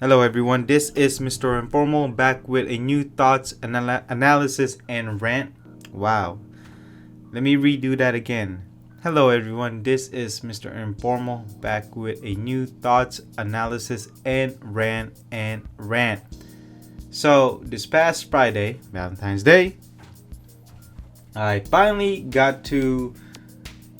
Hello everyone, this is Mr. Informal back with a new thoughts, analysis, and rant. Wow, let me redo that again. Hello everyone, this is Mr. Informal back with a new thoughts, analysis, and rant. So, this past Friday, Valentine's Day, I finally got to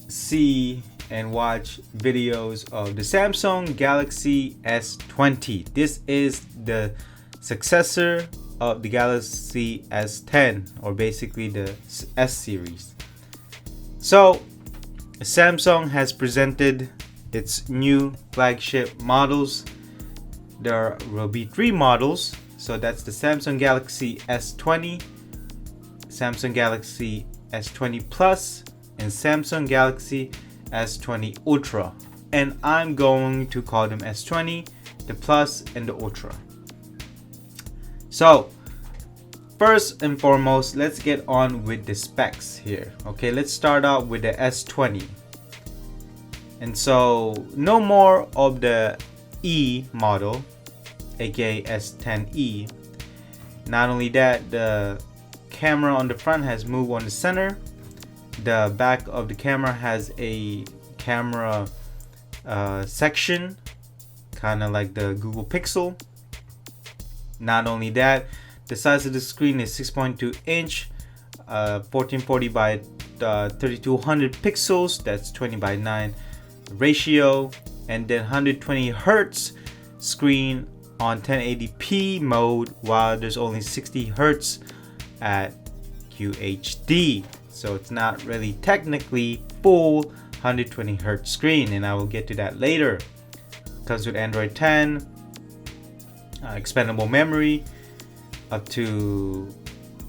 see and watch videos of the Samsung Galaxy S20. This is the successor of the Galaxy S10, or basically the S series. So, Samsung has presented its new flagship models. There will be three models. So that's the Samsung Galaxy S20, Samsung Galaxy S20 Plus, and Samsung Galaxy S20 Ultra. And I'm going to call them S20, the Plus, and the Ultra. So, first and foremost, let's get on with the specs here. Okay, let's start out with the S20. And so, no more of the E model, aka S10e. Not only that, the camera on the front has moved on the center. The back of the camera has a camera section, kind of like the Google Pixel. Not only that, the size of the screen is 6.2 inch, 1440 by 3200 pixels. That's 20 by 9 ratio, and then 120 hertz screen on 1080p mode, while there's only 60 hertz at QHD. So it's not really technically full 120 hertz screen, and I will get to that later. Comes with Android 10, expandable memory up to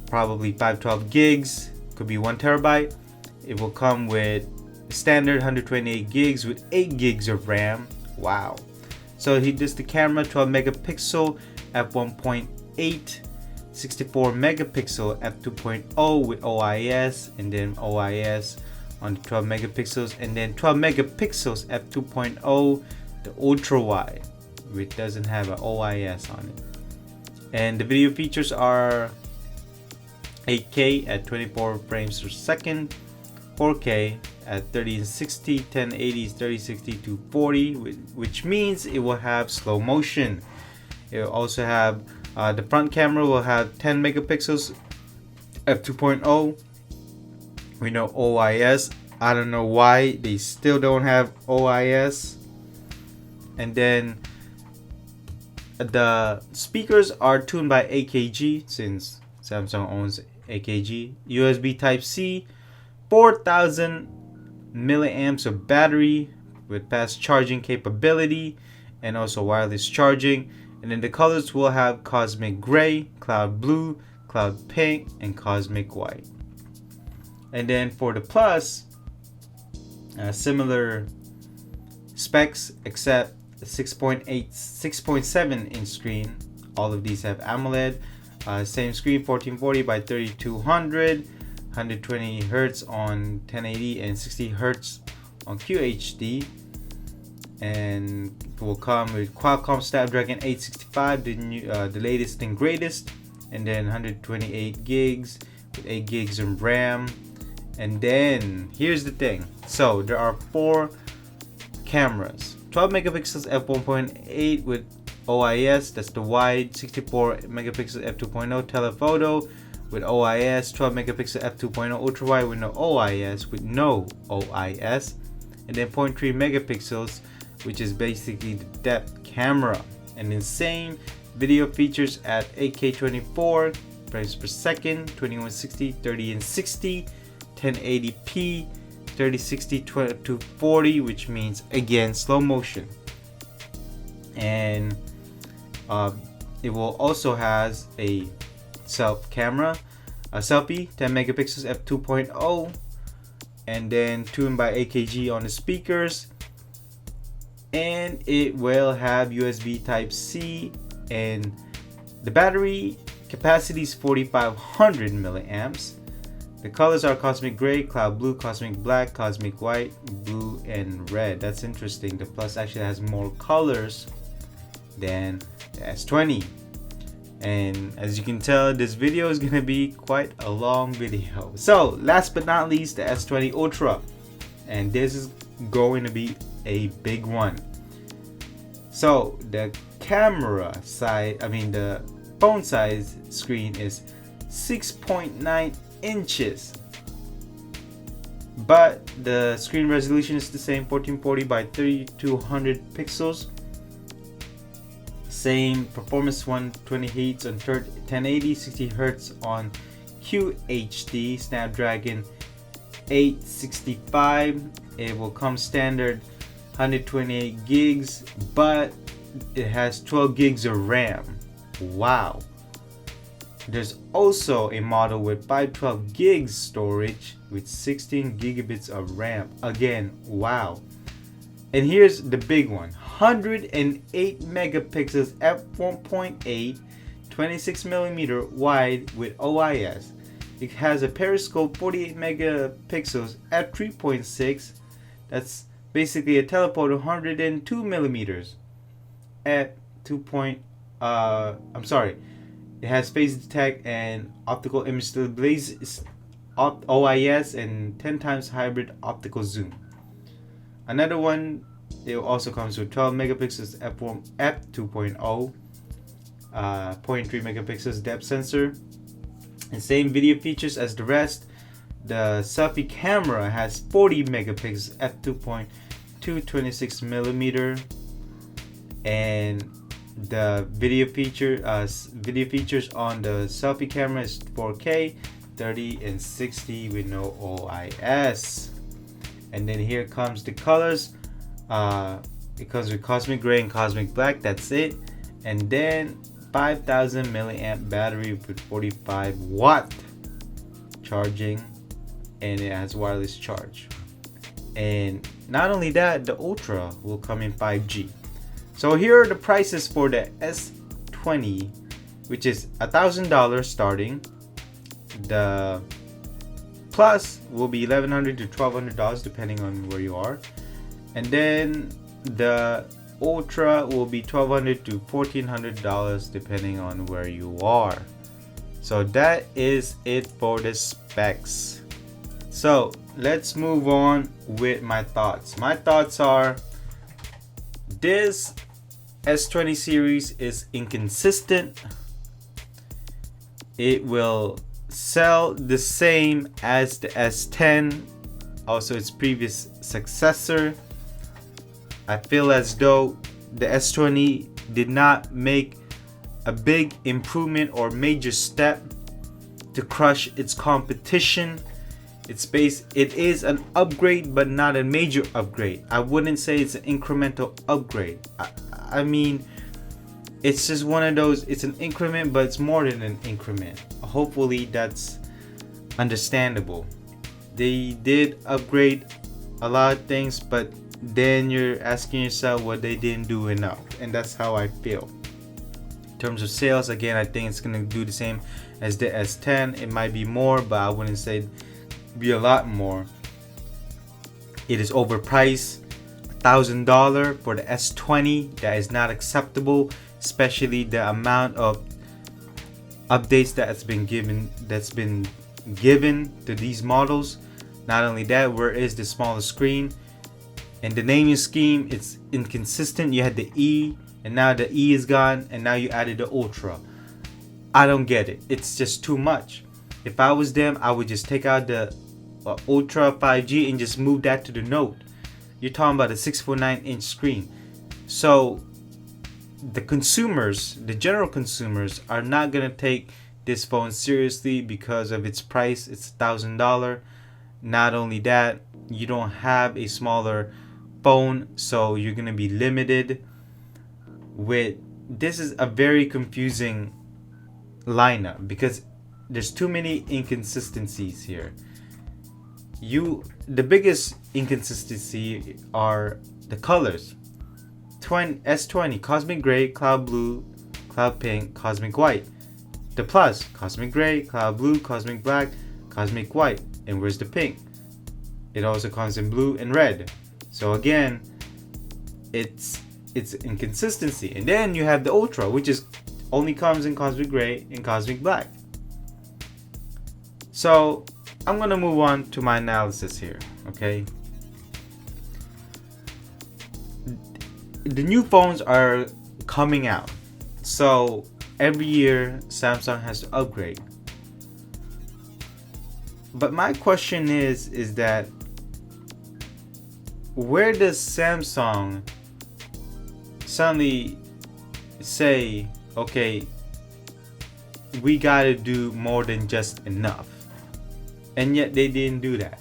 probably 512 gigs, could be 1 terabyte. It will come with standard 128 gigs with 8 gigs of RAM. Wow. So this the camera, 12 megapixel f1.8, 64 megapixel f2.0 with OIS, and then OIS on the 12 megapixels, and then 12 megapixels f2.0, the ultra wide, which doesn't have an OIS on it. And the video features are 8K at 24 frames per second, 4K at 30 and 60, 1080 3060 240, which means it will have slow motion. It will also have the front camera will have 10 megapixels f2.0. We know OIS. I don't know why they still don't have OIS. And then the speakers are tuned by AKG, since Samsung owns AKG. USB Type-C, 4000 milliamps of battery with fast charging capability, and also wireless charging. And then the colors will have Cosmic Gray, Cloud Blue, Cloud Pink, and Cosmic White. And then for the Plus, similar specs except 6.7 inch screen. All of these have AMOLED. Same screen, 1440 by 3200, 120 hertz on 1080, and 60 hertz on QHD. And it will come with Qualcomm Snapdragon 865, the latest and greatest, and then 128 gigs with 8 gigs of RAM. And then here's the thing. So there are 4 cameras: 12 megapixels f1.8 with OIS, that's the wide; 64 megapixels f2.0 telephoto with OIS; 12 megapixel f2.0 ultra wide with no OIS, and then 0.3 megapixels, which is basically the depth camera. And insane video features at 8K 24 frames per second, 2160, 30 and 60, 1080p, 3060 240, which means again slow motion. And it will also has a selfie, 10 megapixels f2.0, and then tuned by AKG on the speakers. And it will have USB Type-C, and the battery capacity is 4500 milliamps. The colors are Cosmic Gray, Cloud Blue, Cosmic Black, Cosmic White, Blue, and Red. That's interesting. The Plus actually has more colors than the S20. And as you can tell, this video is gonna be quite a long video. So last but not least, the S20 Ultra, and this is going to be a big one. So the camera side, the phone size screen is 6.9 inches, but the screen resolution is the same, 1440 by 3200 pixels. Same performance, 120 Hz on 1080, 60 Hz on QHD, Snapdragon 865. It will come standard 128 gigs, but it has 12 gigs of RAM. Wow. There's also a model with 512 gigs storage with 16 gigabits of RAM. Again, wow. And here's the big one, 108 megapixels f1.8, 26mm wide with OIS. It has a periscope 48 megapixels f3.6. That's basically a telephoto 102 millimeters at 2. It has phase detect and optical image stabilization, OIS, and 10 times hybrid optical zoom. Another one, it also comes with 12 megapixels f2.0, 0.3 megapixels depth sensor, and same video features as the rest. The selfie camera has 40 megapixels f2.2, 26 millimeter, and the video features on the selfie camera is 4K, 30 and 60 with no OIS. And then here comes the colors. It comes with cosmic gray and cosmic black. That's it. And then 5000 milliamp battery with 45 watt charging, and it has wireless charge. And not only that, the Ultra will come in 5G. So here are the prices for the S20, which is $1,000 starting. The Plus will be $1,100 to $1,200 depending on where you are, and then the Ultra will be $1,200 to $1,400 depending on where you are. So that is it for the specs. So let's move on with my thoughts. My thoughts are, this S20 series is inconsistent. It will sell the same as the S10, also its previous successor. I feel as though the S20 did not make a big improvement or major step to crush its competition. It is an upgrade, but not a major upgrade. I wouldn't say it's an incremental upgrade. I mean, it's just one of those, it's an increment, but it's more than an increment. Hopefully that's understandable. They did upgrade a lot of things, but then you're asking yourself what they didn't do enough, and that's how I feel. In terms of sales, again, I think it's gonna do the same as the S10. It might be more, but I wouldn't say it'd be a lot more. It is overpriced. $1,000 for the S20, that is not acceptable, especially the amount of updates that's been given to these models. Not only that, where is the smaller screen? And the naming scheme, it's inconsistent. You had the E, and now the E is gone, and now you added the Ultra. I don't get it. It's just too much. If I was them, I would just take out the Ultra 5G and just move that to the Note. You're talking about a 6.9-inch screen. So the consumers, the general consumers, are not gonna take this phone seriously because of its price. It's $1,000. Not only that, you don't have a smaller phone, so you're gonna be limited with this. Is a very confusing lineup because there's too many inconsistencies here. The biggest inconsistency are the colors. S20 cosmic gray, cloud blue, cloud pink, cosmic white. The Plus, cosmic gray, cloud blue, cosmic black, cosmic white. And where's the pink? It also comes in blue and red. So again, it's its inconsistency. And then you have the Ultra, which is only comes in cosmic gray and cosmic black. So I'm gonna move on to my analysis here. Okay, the new phones are coming out, so every year Samsung has to upgrade. But my question is that where does Samsung suddenly say, okay, we gotta do more than just enough? And yet they didn't do that.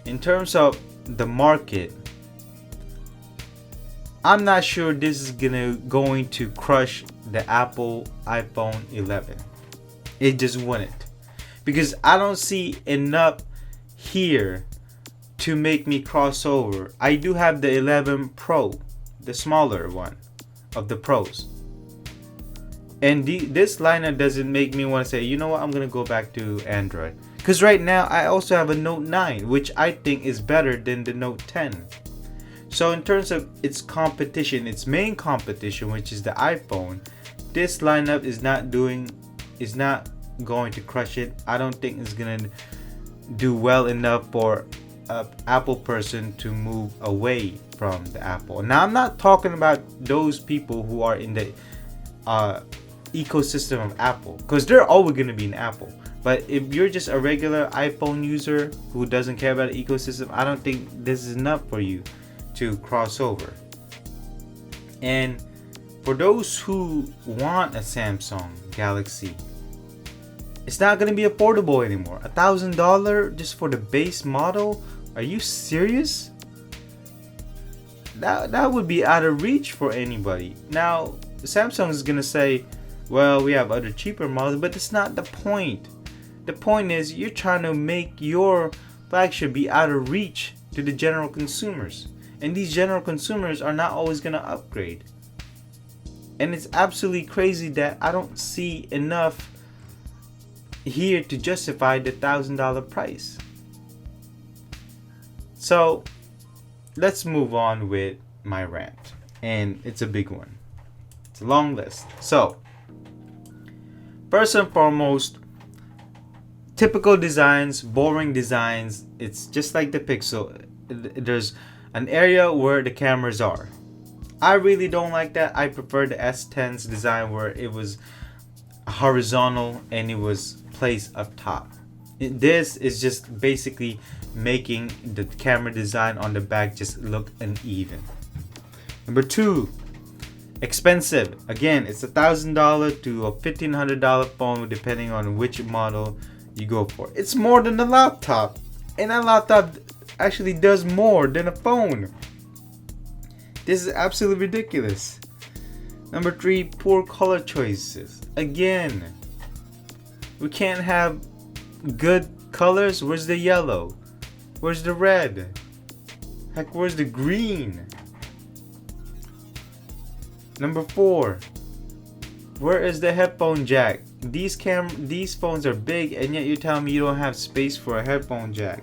In terms of the market, I'm not sure this is going to crush the Apple iPhone 11. It just wouldn't, because I don't see enough here to make me cross over. I do have the 11 Pro, the smaller one of the Pros, and this lineup doesn't make me want to say, you know what, I'm gonna go back to Android. Because right now I also have a Note 9, which I think is better than the Note 10. So in terms of its competition, its main competition, which is the iPhone, this lineup is not going to crush it. I don't think it's gonna do well enough for an Apple person to move away from the Apple. Now I'm not talking about those people who are in the ecosystem of Apple, because they're always gonna be an Apple. But if you're just a regular iPhone user who doesn't care about the ecosystem, I don't think this is enough for you to cross over. And for those who want a Samsung Galaxy, it's not going to be affordable anymore. $1,000 just for the base model? Are you serious? That would be out of reach for anybody. Now, Samsung is going to say, well, we have other cheaper models, but it's not the point. The point is you're trying to make your flagship be out of reach to the general consumers. And these general consumers are not always going to upgrade. And it's absolutely crazy that I don't see enough here to justify the $1,000 price. So let's move on with my rant. And it's a big one. It's a long list. So first and foremost, typical designs, boring designs. It's just like the Pixel. There's an area where the cameras are. I really don't like that. I prefer the S10's design where it was horizontal and it was placed up top. This is just basically making the camera design on the back just look uneven. Number 2, expensive. Again, it's $1,000 to a $1,500 phone depending on which model you go for. It's more than a laptop, and a laptop actually does more than a phone. This is absolutely ridiculous. Number 3, poor color choices. Again, we can't have good colors. Where's the yellow? Where's the red? Heck, where's the green? Number 4, where is the headphone jack? These phones are big, and yet you're telling me you don't have space for a headphone jack.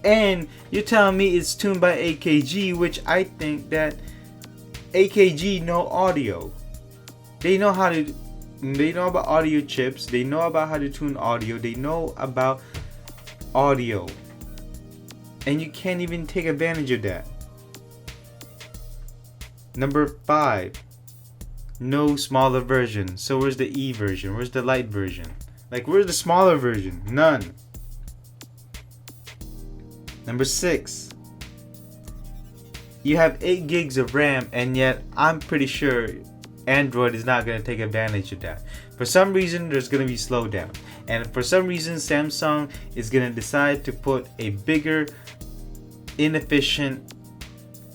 And you're telling me it's tuned by AKG, which I think that AKG know audio. They know about audio chips. They know about how to tune audio. They know about audio. And you can't even take advantage of that. Number 5, no smaller version. So where's the E version? Where's the light version? Like, where's the smaller version? None. Number 6, you have 8 gigs of RAM, and yet I'm pretty sure Android is not going to take advantage of that. For some reason, there's going to be slowdown. And for some reason, Samsung is going to decide to put a bigger, inefficient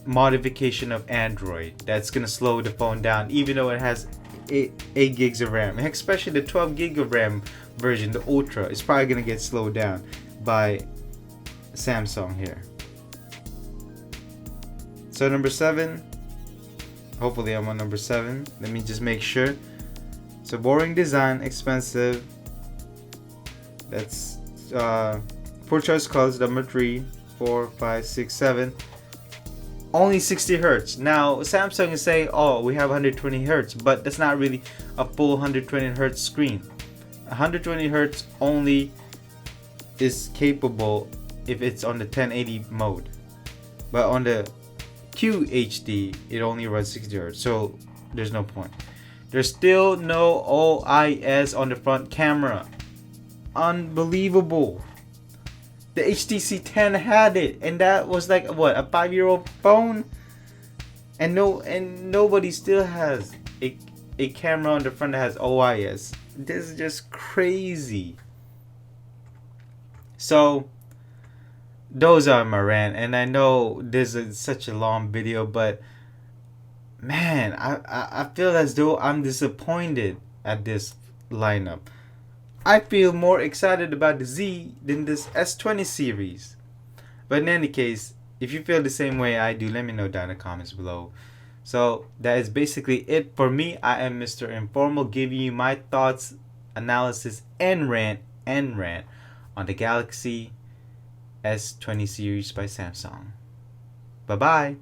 modification of Android that's going to slow the phone down, even though it has 8 gigs of RAM. Especially the 12 gig of RAM version, the Ultra, is probably going to get slowed down by Samsung here. So number 7, hopefully I'm on number 7. Let me just make sure. So boring design, expensive. That's poor choice colors. Number 3, 4, 5, 6, 7. only 60 hertz. Now Samsung is saying, oh, we have 120 hertz, but that's not really a full 120 hertz screen. 120 hertz only is capable if it's on the 1080 mode, but on the QHD it only runs 60 hertz, so there's no point. There's still no OIS on the front camera. Unbelievable. The HTC 10 had it, and that was like what, a 5-year-old phone, and nobody still has a camera on the front that has OIS. This is just crazy. So those are my rant, and I know this is such a long video, but man, I feel as though I'm disappointed at this lineup. I feel more excited about the Z than this S20 series. But in any case, if you feel the same way I do, let me know down in the comments below. So that is basically it for me. I am Mr. Informal, giving you my thoughts, analysis, and rant on the Galaxy S20 series by Samsung. Bye bye.